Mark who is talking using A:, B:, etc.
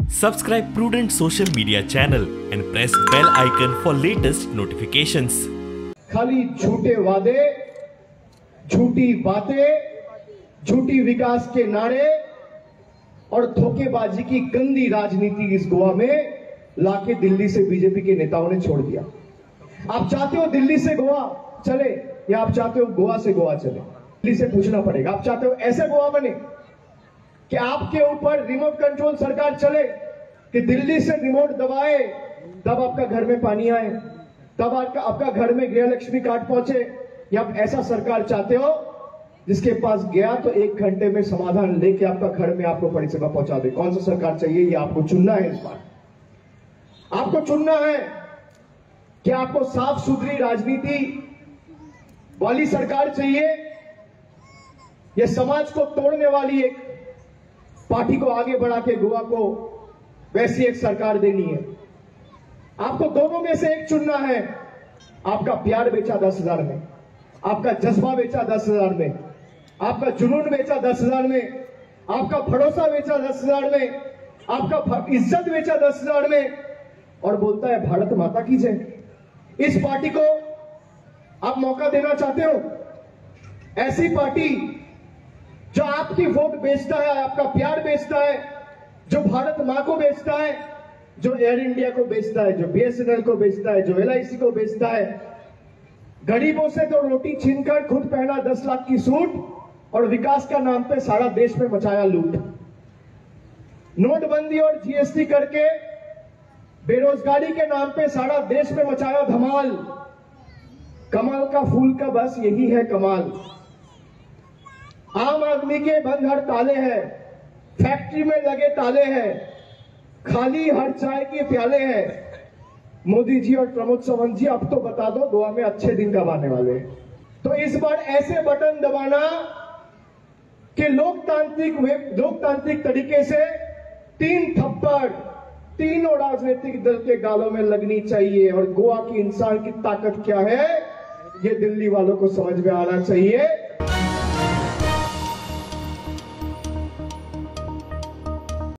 A: Subscribe Prudent Social Media channel and press bell icon for latest notifications.
B: खाली झूठे वादे, झूठी बातें, झूठी विकास के नारे और धोखेबाजी की गंदी राजनीति इस गोवा में लाके दिल्ली से बीजेपी के नेताओं ने छोड़ दिया। आप चाहते हो दिल्ली से गोवा चले या आप चाहते हो गोवा से गोवा चले? दिल्ली से पूछना पड़ेगा। आप चाहते हो ऐसे गोवा बने कि आपके ऊपर रिमोट कंट्रोल सरकार चले, कि दिल्ली से रिमोट दबाए तब आपका घर में पानी आए, तब आपका घर में गृहलक्ष्मी कार्ड पहुंचे? या आप ऐसा सरकार चाहते हो जिसके पास गया तो 1 घंटे में समाधान लेके आपका घर में आपको परिसेवा पहुंचा दे? कौन सा सरकार चाहिए? ये आपको चुनना है। इस बार आपको चुनना है कि आपको साफ सुथरी राजनीति वाली सरकार चाहिए या समाज को तोड़ने वाली एक पार्टी को आगे बढ़ा के गोवा को वैसी एक सरकार देनी है? आपको दोनों में से एक चुनना है। आपका प्यार बेचा 10,000 में, आपका जज्बा बेचा 10,000 में, आपका जुनून बेचा 10,000 में, आपका भरोसा बेचा 10,000 में, आपका इज्जत बेचा 10,000 में, और बोलता है भारत माता की जय। इस पार्टी को आप मौका देना चाहते हो? ऐसी पार्टी जो आपकी वोट बेचता है, आपका प्यार बेचता है, जो भारत मां को बेचता है, जो एयर इंडिया को बेचता है, जो BSNL को बेचता है, जो LIC को बेचता है, गरीबों से तो रोटी छीनकर खुद पहना 10 लाख की सूट और विकास का नाम पे सारा देश में मचाया लूट। नोटबंदी और GST करके बेरोजगारी के नाम पे सारा देश में मचाया धमाल। कमल का फूल का बस यही है कमाल। आम आदमी के बंद हड़ताले हैं, फैक्ट्री में लगे ताले हैं, खाली हर चाय के प्याले हैं। मोदी जी और प्रमोद सावंत जी, अब तो बता दो गोवा में अच्छे दिन कब आने वाले हैं? तो इस बार ऐसे बटन दबाना कि लोकतांत्रिक तरीके से 3 थप्पड़ तीनों राजनीतिक दल के गालों में लगनी चाहिए। और गोवा की इंसान की ताकत क्या है ये दिल्ली वालों को समझ में आना चाहिए।